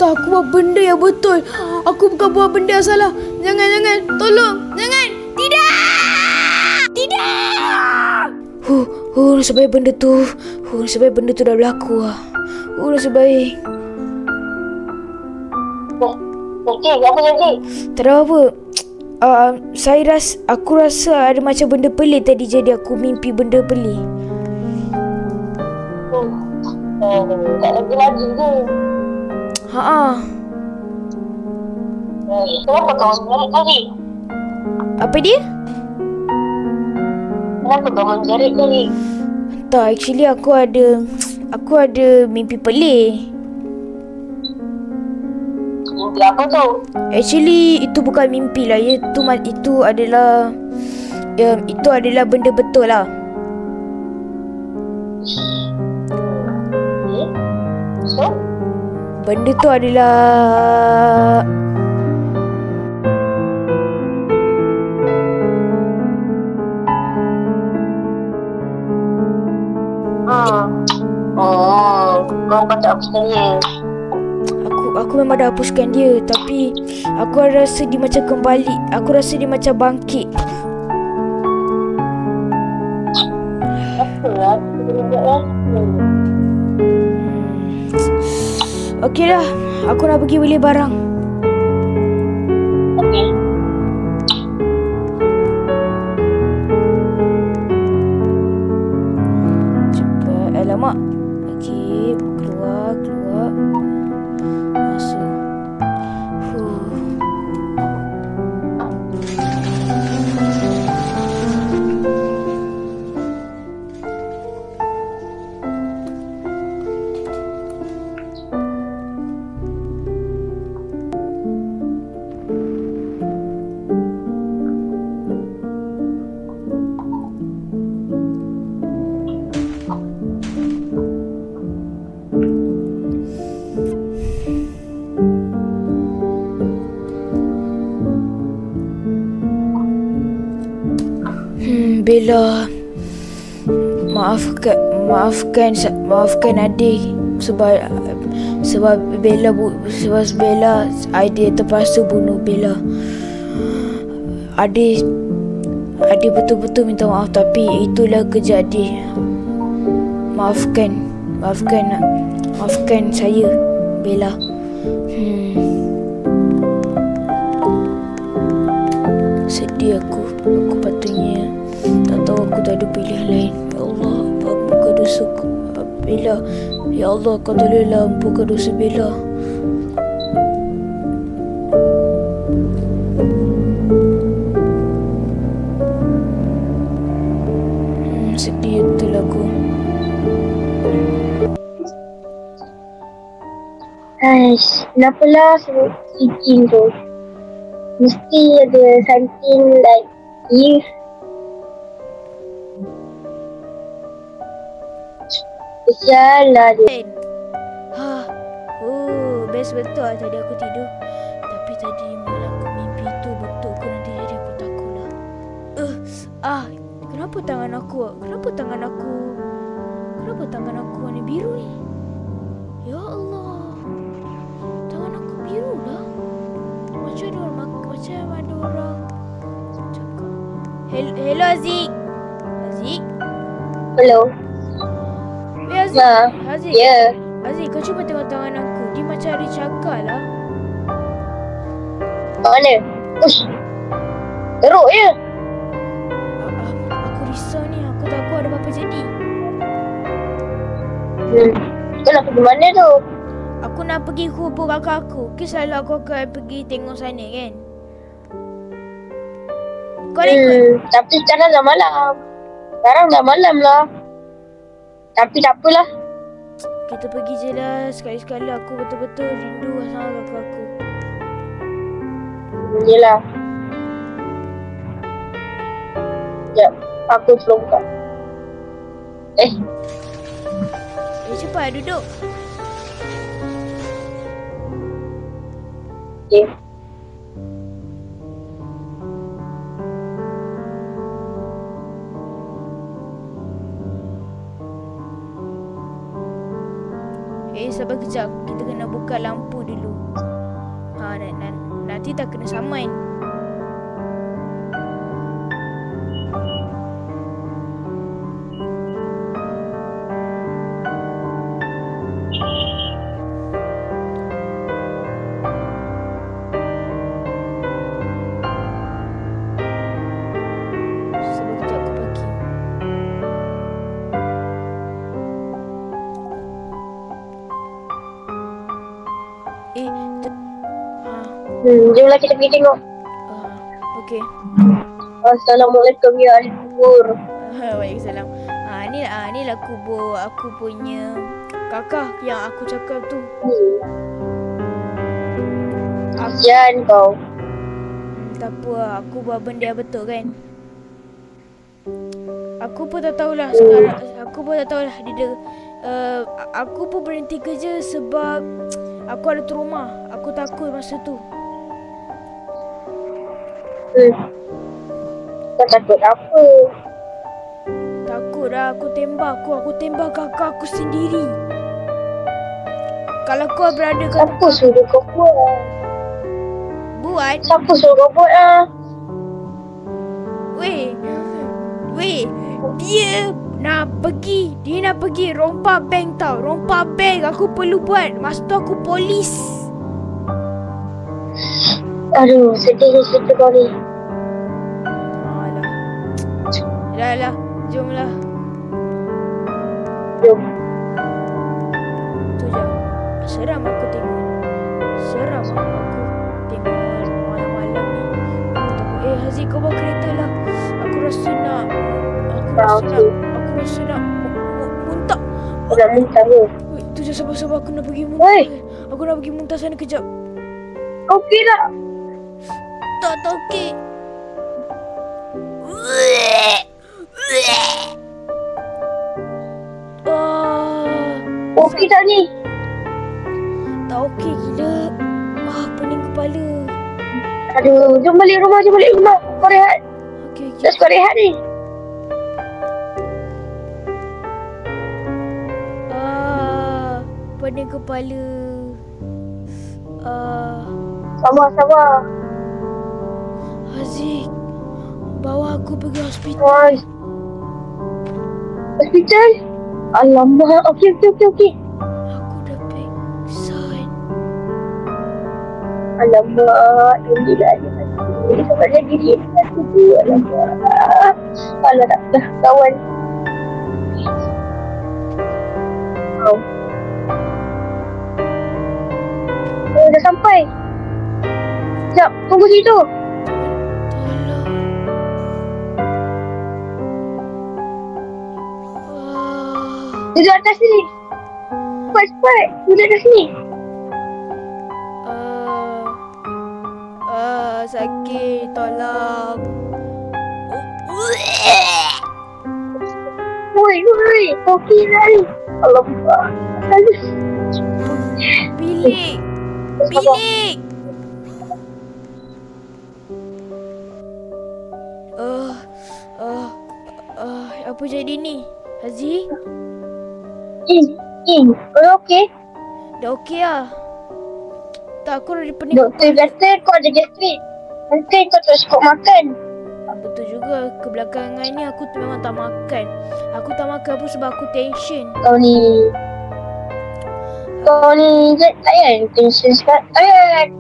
Tak, aku buat benda yang betul. Aku bukan buat benda yang salah. Jangan, tolong, jangan. Tidak. Nasib baik benda tu dah berlaku lah. Nasib baik. Cik, apa Cik? Tak ada apa. Aku rasa ada macam benda pelik tadi jadi aku mimpi benda pelik. Tak lagi ke? Kenapa kau menjerit tadi? Apa dia? Kenapa kau menjerit tadi? Tak, actually aku ada mimpi pelik. Mimpi apa tu? Actually itu bukan mimpi lah. Itu adalah benda betul lah. So? Benda tu adalah kau kata hapuskan dia. Aku memang dah hapuskan dia. Tapi aku rasa dia macam kembali. Aku rasa dia macam bangkit. Apa lah? Okey dah. Aku nak pergi beli barang. Okey. Cepat. Alamak. Okey. Keluar. Masuk. Bella, maafkan adik sebab Bella adik terpaksa bunuh Bella. Adik betul-betul minta maaf, tapi itulah kerja adik. Maafkan saya, Bella. Sedih aku patutnya tak tahu aku tak ada pilihan lain. Ya Allah, ampunkan dosa Bella. Ya Allah, kau tolonglah ampunkan dosa Bella. Sedih betul aku. Kenapalah sebut Ijin tu? Mesti ada something like if. Kesian lah dia. Best betul lah tadi aku tidur. Tapi tadi malam aku mimpi tu betul ke nanti jadi aku takut lah. Kenapa tangan aku warna biru ni? Ya Allah, tangan aku biru lah. Macam ada orang cakap. Hello Aziz. Hello. Aziz. Ya. Aziz, kau cuba tengok tangan aku. Dia macam ada cakar lah. Mana? Ush. Teruk je. Aku risau ni. Aku takut ada apa-apa jadi. Kau nak pergi mana tu? Aku nak pergi kubur kakak aku. Selalu aku akan pergi tengok sana kan. Kau nak ikut? Tapi sekarang dah malam. Sekarang dah malam lah. Tapi tak apalah. Kita pergi je lah. Sekali-sekala aku betul-betul rindu sama kakak aku. Yelah. Sekejap. Aku belum buka. Cepat duduk. Okay. Sabar kejap. Kita kena buka lampu dulu. Nanti tak kena saman. Sabar kejap, aku pergi. Jomlah kita pergi tengok. Okey. Assalamualaikum ya ahli kubur. Waalaikumsalam. Ni lah kubur aku punya kakak yang aku cakap tu. Kasihan kau. Tak apa, aku buat benda yang betul kan. Aku pun tak tahulah sekarang. Aku pun tak tahulah aku pun berhenti kerja sebab aku ada trauma. Aku takut masa tu. Kau takut apa? Takut lah aku tembak kakak aku sendiri. Kalau kau berada kat Siapa suruh kau buat? Siapa suruh kau buat lah? Weh, dia nak pergi rompak bank tau. Rompak bank aku perlu buat. Masa tu aku polis. Aduh, sedih cerita kau ni. Dah, jomlah. Jom. Tu je. Seram aku tengok malam-malam ni. Aku takut. Haziq, kau bawa kereta lah. Aku rasa nak muntah. Kau nak muntah ke? Tu je, sabar aku nak pergi muntah. Aku nak pergi muntah sana kejap. Okey tak? Tak okey. Okey tak ni? Tak okey gila. Pening kepala. Aduh, jom balik rumah. Kau rehat. Okey. Dah suka rehat ni. Pening kepala. Sabar. Haziq, bawa aku pergi hospital. Hospital? Alamak. Okey. Aku dah pingsan. Alamak. Ini lah. Ini sebabnya diri aku tu. Alamak. Alah tak dah kawan. Dah sampai. Sekejap, tunggu situ. Duduk atas sini. Cepat. Duduk atas sini. Sakit, tolong. Woi. Okey dah ni. Alamak. Bilik. Apa jadi ni? Haziq? Kau okey? Dah okey lah. Tak, aku dah pening. Doktor kata kau ada gastrik. Mungkin kau terus cukup makan. Betul juga. Kebelakangan ni aku memang tak makan. Aku tak makan pun sebab aku tension. Kau ni tak payah tension sekarang. Tak payah.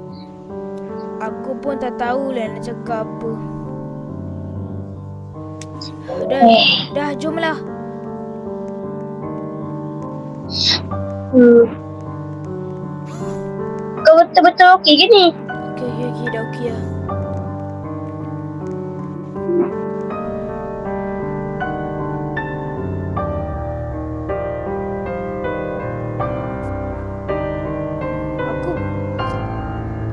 Aku pun tak tahulah nak cakap apa. Dah, jomlah. Kau betul-betul okey ke ni? Okey, dah okey lah. Aku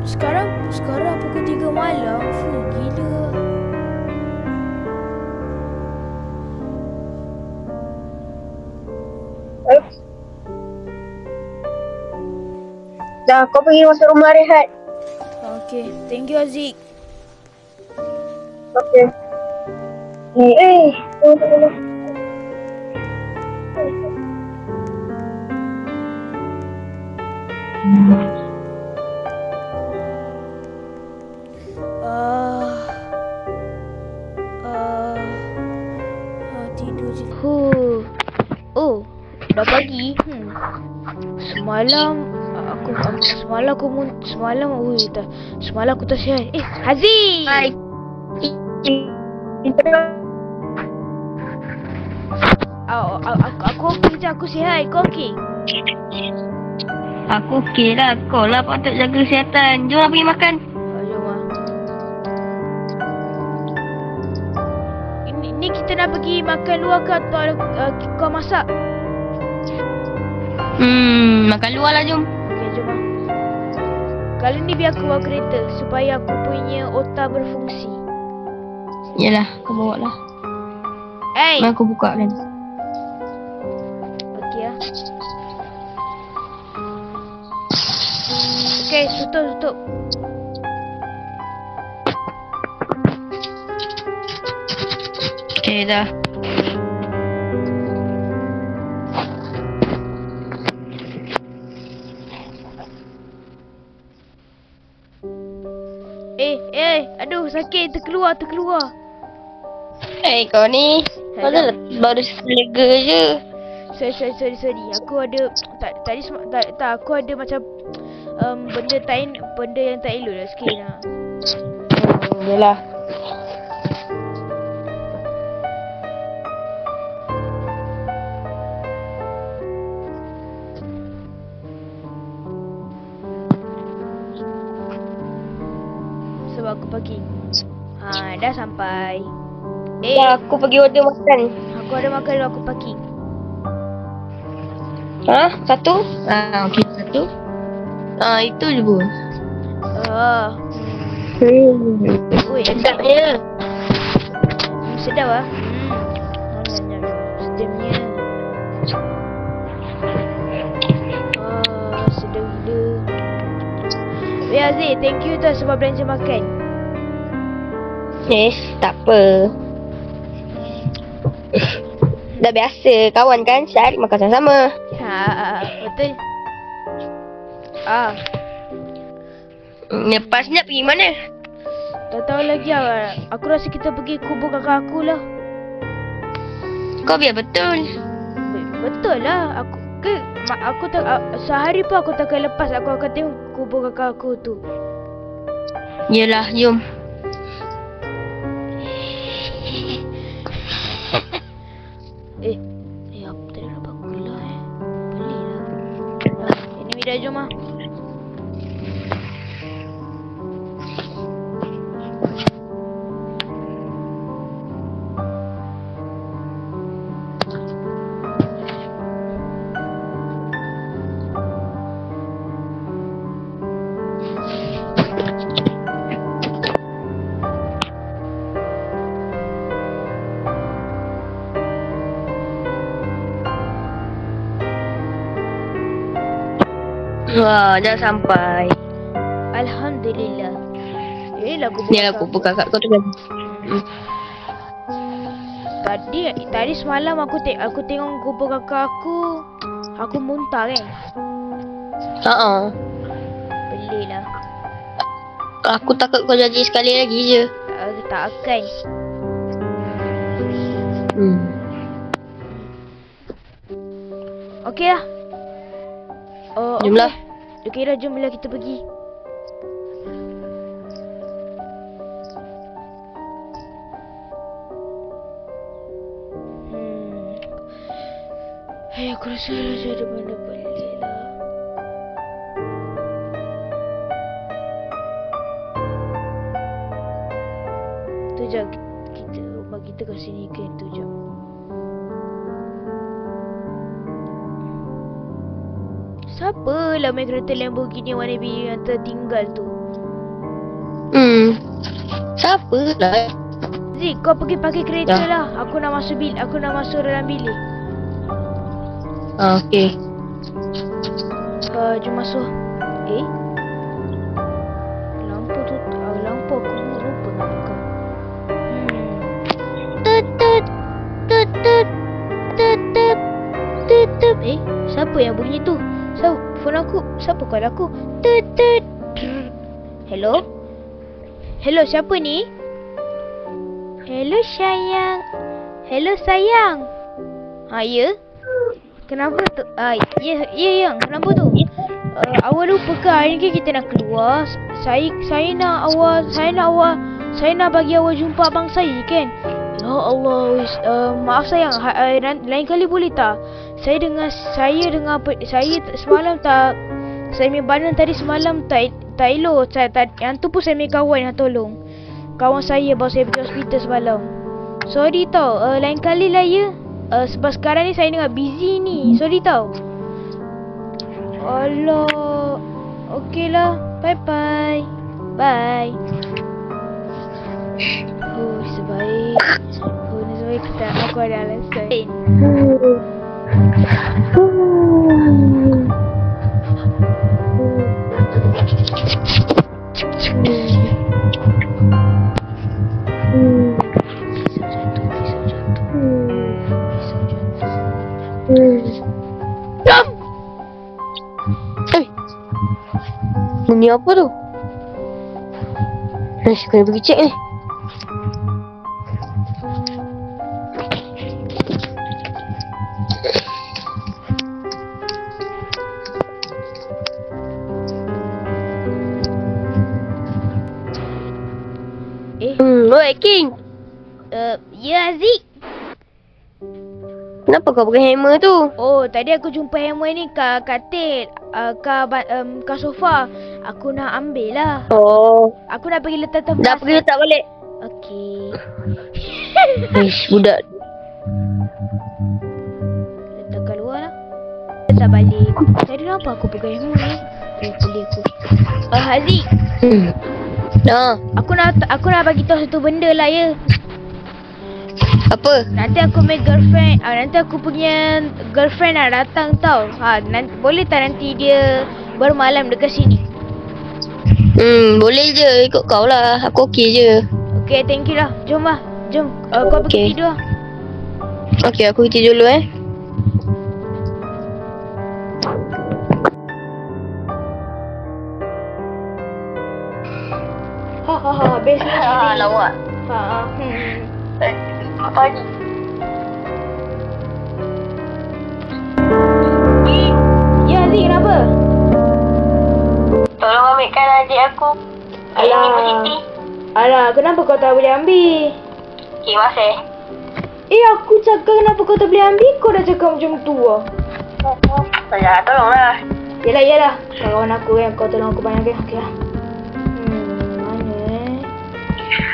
sekarang pukul 3 malam. Gila. Dah, kau pergi masuk rumah rehat. Okay, thank you Aziz. Okay. Tunggu. Tidur je. Oh, dah pagi. Semalam aku tak sihat. Haziq. Hai. Aku okey je, aku sihat. Kau okey? Aku okey lah. Kau lah patut jaga kesihatan. Jom pergi makan. Jom lah. Ni kita nak pergi makan luar ke atau kau masak? Makan luar lah jom. Okey, jom lah. Kali ni biar aku bawa kereta supaya aku punya otak berfungsi. Yalah, kau bawa lah. Mari aku buka kan. Okey lah. Okey, tutup. Okey dah. Aduh sakit, terkeluar. Kau ni baru selega je. Sorry. Aku ada aku ada macam benda yang tak elok lah sikit lah. Yalah. Sebab aku pergi. Dah sampai. Aku pergi order makan. Aku ada makan dulu, aku parking. Satu? Okey, satu. Itu je pun. Ui, sedapnya. Sedap lah. Sedapnya. Sedap gila. Aziz, thank you tu sebab belanja makan. Tak apa. Dah biasa kawan kan, sehari makan sama-sama. Betul. Lepas ni nak pergi mana? Tak tahu lagi lah. Aku rasa kita pergi kubur kakak aku lah. Kau biar betul. Betul lah. Aku tak sehari pun aku takkan lepas aku akan tengok kubur kakak aku tu. Yelah, jom. Apa tadi nampak gula Pelik lah. Ini Mida, jom lah. Wah, dah sampai. Alhamdulillah. Inilah kubur kakak kau tu kan. Tadi semalam aku tengok kubur kakak aku muntah kan. Pelik lah. Aku takut kau jadi sekali lagi je. Tak akan. Okey lah. Jomlah. Okey dah, jomlah kita pergi. Aku rasa ada benda pelik lah. Tu jap, rumah kita kat sini kan, tu jap. Siapa lah main kereta Lamborghini warna biru yang tertinggal tu? Siapa lah? Zik, kau pergi pakai kereta lah. Aku nak masuk dalam bilik. Okey. Jom masuk. Lampu Siapa yang bunyi tu? Phone aku. Siapa call aku? Tut. Hello? Hello, siapa ni? Hello, sayang. Hello, sayang. Ya? Kenapa tu? Ya, yang. Kenapa tu? Awak lupa ke hari ni kita nak keluar? Saya nak bagi awak jumpa abang saya kan? Ya Allah, maaf sayang. Lain kali boleh tak? Saya semalam tak. Saya punya badan tadi semalam tak elok. Yang tu pun saya punya kawan yang tolong. Kawan saya bawa saya pergi hospital semalam. Sorry tau. Lain kali lah ya. Sebab sekarang ni saya tengah busy ni. Sorry tau. Allah. Okey lah. Bye. Bye. Sebaik kita. Aku ada alasan. Bunyi apa tu? Kena pergi cek ni. Oi King. Ya Aziz. Kenapa kau pakai hammer tu? Oh, tadi aku jumpa hammer ni kat katil, kat sofa. Aku nak ambil lah. Oh. Aku nak pergi letak tempat. Dah pergi letak balik. Okey. Ish, budak. Letak kat luar lah. Letak balik. Tadi kenapa aku pegang hammer ni? Boleh aku. Haziq. Aku nak bagi tahu satu benda lah ya. Apa? Nanti aku punya girlfriend, nanti aku punya girlfriend nak datang tau. Boleh tak nanti dia bermalam dekat sini? Boleh je, ikut kau lah. Aku okey je. Okay, thank you lah. Jom lah. Jom, kau pergi tidur lah. Okay, aku pergi tidur dulu Best ni. Lawak. Apa ni? Ya, Aziz, kenapa? Tolong ambilkan adik aku. Alah, kenapa kau tak boleh ambil? Okay, masih. Aku cakap kenapa kau tak boleh ambil? Kau dah cakap macam tu lah. Sayang, tolonglah. Yelah. Kawan aku kan, kau tolong aku banyak kan? Okay lah.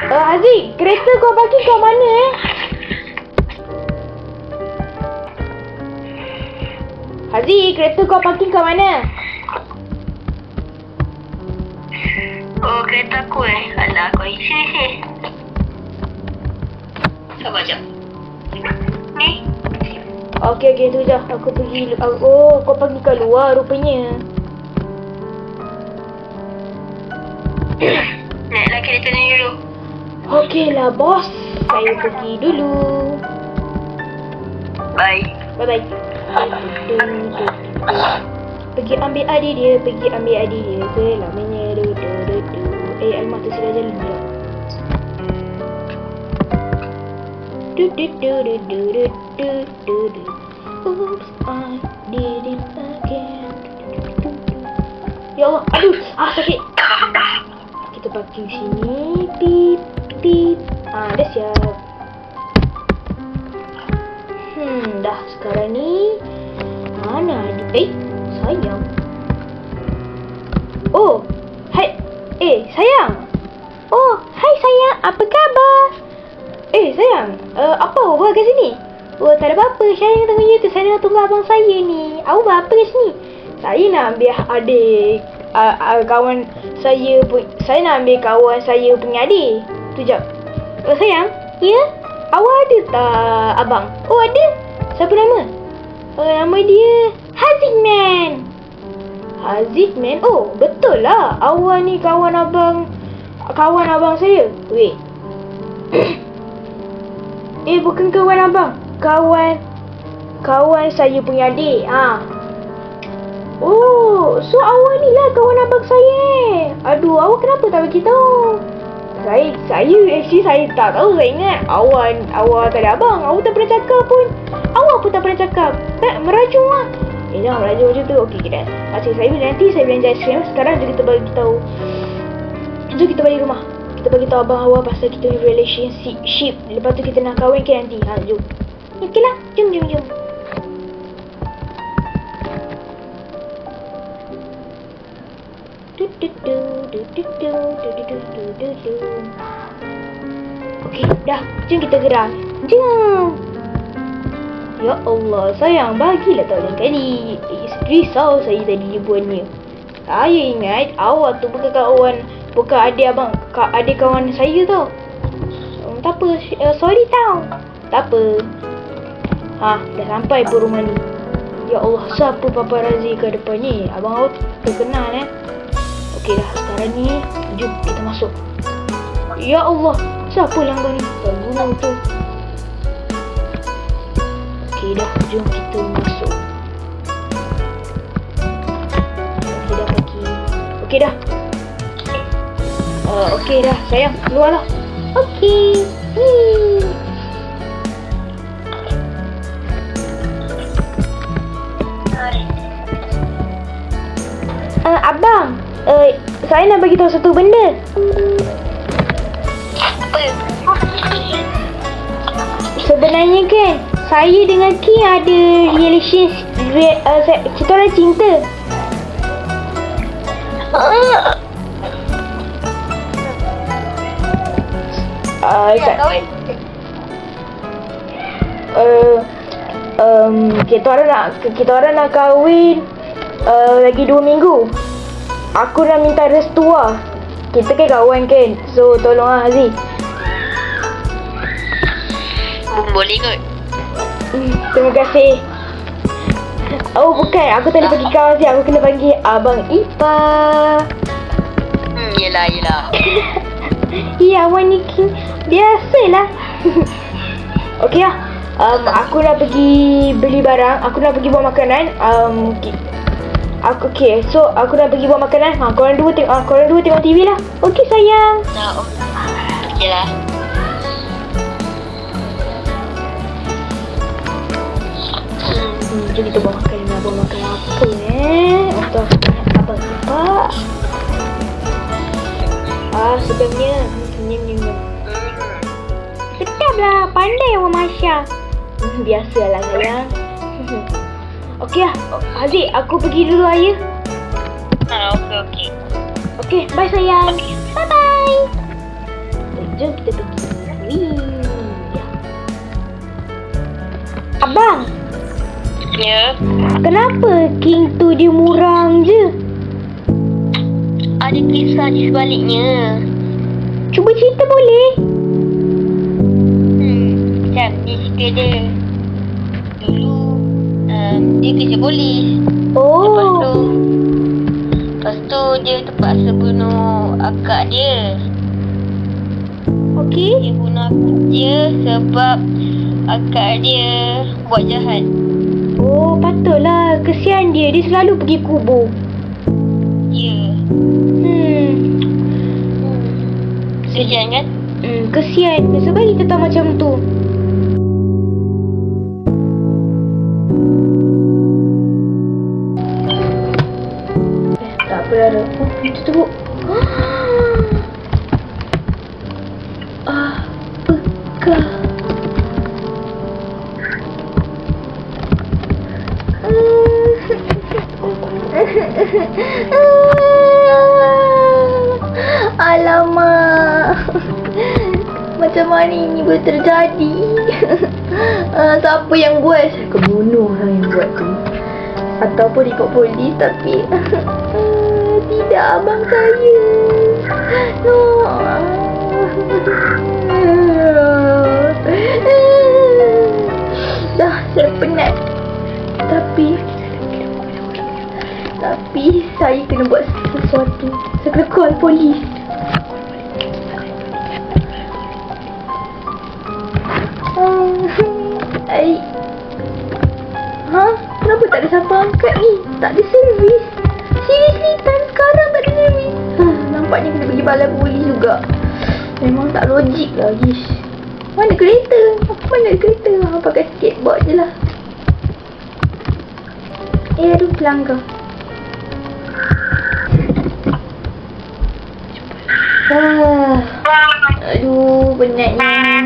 Mana Aziz, kereta kau parking kat mana Aziz, kereta kau parking kat mana? Oh, kereta aku Alah, kau isi. Sabar jap. Ni. Okey, tu je. Aku pergi. Oh, kau pergi kat luar rupanya. Naiklah kereta ni dulu. Okeylah, bos. Saya pergi dulu. Bye. Bye-bye. Pergi ambil adik dia. Selamanya. Alamak, tu sudah jalan dah. Oops, I did it again. Ya Allah, aduh, sakit. Kita parking sini. Pip. Dah siap. Dah sekarang ni mana adik? Sayang. Oh, hai. Sayang. Oh, hai sayang. Apa khabar? Sayang. Apa awak buat kat sini? Oh, tak ada apa-apa. Saya tengah YouTube. Saya nak tunggu abang saya ni. Awak buat apa kat sini? Saya nak ambil adik kawan saya pun. Saya nak ambil kawan saya punya adik. Tu jap. Sayang. Ya? Awak ada tak abang? Oh, ada. Siapa nama? Nama dia Haziq Man. Oh, betul lah. Awak ni kawan abang saya. Wait. Bukan kawan abang. Kawan kawan saya punya adik. Oh, so awak ni lah kawan abang saya. Aduh, awak kenapa tak bagi tahu? Saya tak tahu. Saya ingat awak tak ada abang. Awak tak pernah cakap pun. Awak pun tak pernah cakap. Meracun lah. Jangan meracun macam tu. Okey, kita. Nanti saya belanja aiskrim. Sekarang jom kita bagi tahu. Jom kita balik rumah. Kita bagi tahu abang awak pasal kita punya relationship. Lepas tu kita nak kahwin ke nanti. Jom. Okey lah. Jom. Okey, dah. Jom kita gerak. Jom. Ya Allah, sayang, bagilah tahu lain kali. Risau saya tadi buatnya. Saya ingat awak tu bukan adik kawan saya tau. Tak apa, sorry tau. Tak apa. Dah sampai pun rumah ni. Ya Allah, siapa paparazzi ke depan ni? Abang awak terkenal Okey dah, sekarang ni jom kita masuk. Ya Allah, siapa langgar ni? Gunung tu. Okey dah, jom kita masuk. Okey dah pergi. Okey dah. Okey dah, sayang, keluar lah. Okey. Abang, saya nak bagi tahu satu benda. Sebenarnya kan, saya dengan Ki ada relationship. Kita orang cinta. Kita orang nak kahwin lagi 2 minggu. Aku nak minta restu lah. Kita kan kawan kan. So tolong lah Aziz. Boleh kot. Terima kasih. Oh bukan, aku tak boleh panggil kau Aziz. Aku kena panggil Abang Ipa. Yelah. Ya, awak ni biasalah. Okey lah. Aku nak pergi beli barang. Aku nak pergi buat makanan. So aku nak pergi buat makanan. Korang dua tengok TV lah. Okey sayang. Okey lah. Jom kita buat makanan. Buat makanan apa untuk Abang Ipa. Sedapnya. Sedap lah. Pandai awak Masya. Biasalah sayang. Okey lah. Aziz, aku pergi dulu ayah. Okey. Okey, bye sayang. Bye-bye. Jom kita pergi. Abang. Ya. Kenapa King tu dia murang je? Ada kisah di sebaliknya. Cuba cerita boleh? Macam ni cerita dia. Dulu dia kerja polis. Lepas tu dia terpaksa bunuh akak dia. Okey. Dia bunuh akak dia sebab akak dia buat jahat. Oh, patutlah. Kesian dia. Dia selalu pergi kubur. Ya. Kesian kan? Kesian. Sebab kita tahu macam tu. Tak apa dah. Itu tu. Apakah? Alamak. Macam mana ini boleh terjadi? Siapa yang buat? Saya akan bunuh orang yang buat tu. Ataupun ikut polis tapi tidak abang saya. No. Dah saya penat. Tapi saya kena buat sesuatu. Saya kena call polis. kenapa tak ada siapa angkat ni? Tak ada servis. Seriously, time sekarang tak ada servis. Nampaknya kena pergi balai polis juga. Memang tak logik lah, guys. Mana kereta? Mana kereta? Pakai skateboard je lah. Aduh, pelanggar. Aduh, penatnya.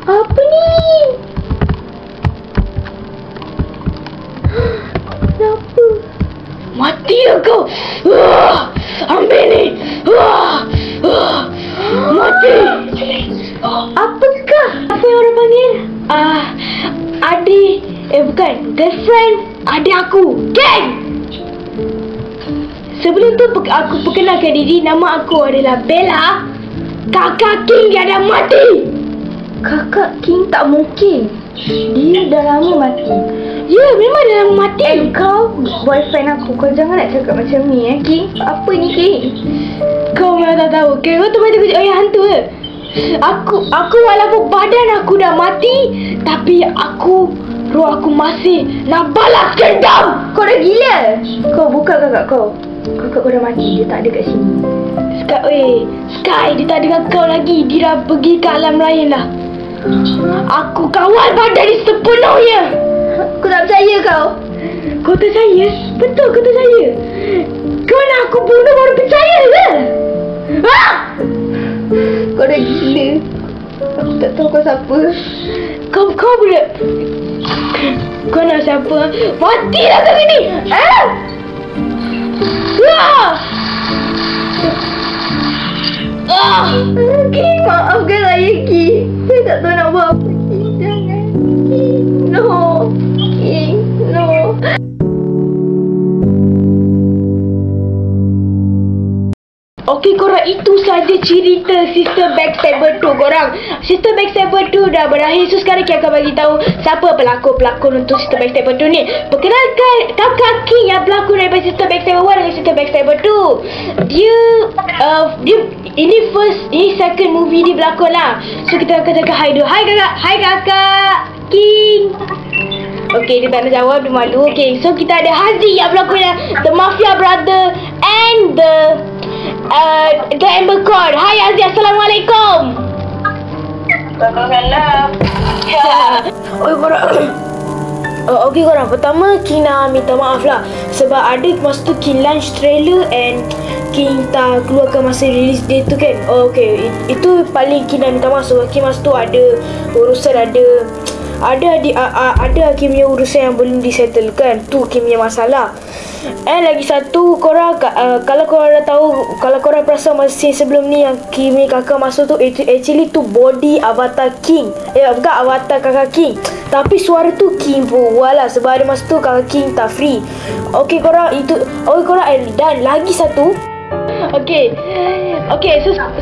Apa ni? Kenapa? Mati lah kau. Ambil ni. Mati. Apakah? Apa yang orang panggil? Adik. Bukan. Girlfriend adik aku. Geng! Sebelum tu aku perkenalkan diri. Nama aku adalah Bella. Kakak King yang dah mati. Kakak King tak mungkin. Dia dah lama mati. Ya, memang dah lama mati. Kau boyfriend aku. Kau jangan nak cakap macam ni King. Apa ni King? Kau memang tak tahu. King, kau tu macam kecil ayah hantu ke? Aku walaupun badan aku dah mati, tapi roh aku masih nak balas dendam. Kau dah gila. Kau buka kakak kau. Kakak kau dah mati. Dia tak ada kat sini. Sky, dia tak ada dengan kau lagi. Dia dah pergi ke alam lain lah. Aku kawal badan ni sepenuhnya. Aku tak percaya kau. Kau tak percaya? Betul kau tak percaya? Kau nak aku bunuh baru percaya ke? Kau dah gila. Aku tak tahu kau siapa. Kau boleh. Kau nak siapa? Matilah kau ni. King, maafkan saya King. Saya tak tahu nak buat apa King. Jangan King. No King, no. Okey korang, itu saja cerita Sister Backstabber 2 korang. Sister Backstabber 2 dah berakhir. So sekarang kita akan bagi tahu siapa pelakon-pelakon untuk Sister Backstabber 2 ni. Perkenalkan Kakak King yang berlakon daripada Sister Backstabber 1 dan Sister Backstabber 2. Dia ini second movie dia berlakon lah. So kita akan cakap hi dulu. Hi kakak King. Okay, dia tak nak jawab, dia malu. Okay, so kita ada Haziq yang berlakon The Mafia Brother and the Amber Court. Hai Haziq, Assalamualaikum. Waalaikumsalam. Okay korang, pertama King nak minta maaf lah sebab ada masa tu King launch trailer and King tak keluarkan masa release date tu kan. Okay, itu paling King nak minta maaf sebab King masa tu ada urusan, ada King punya urusan yang belum disettlekan. Tu King punya masalah. And lagi satu korang, kalau korang dah tahu, kalau korang perasan masa scene sebelum ni yang King punya kakak masuk tu, actually tu body avatar King. Bukan avatar kakak King, tapi suara tu King pun buat lah sebab ada masa tu kakak King tak free. Okay korang, korang, dan lagi satu. Okay,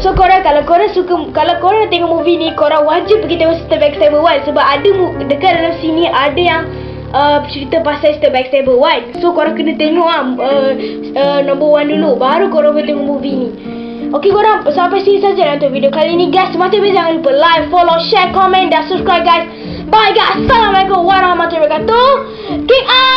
so korang, kalau korang tengok movie ni, korang wajib pergi tengok Sister Backstabber 1 sebab ada dekat dalam sini ada yang cerita pasal Sister Backstabber 1. So korang kena tengok number 1 dulu, baru korang boleh tengok movie ni. Okay korang, sampai sini saja untuk video kali ni guys. Macam biasa jangan lupa like, follow, share, comment dan subscribe guys. Bye guys. Assalamualaikum warahmatullahi wabarakatuh. King out.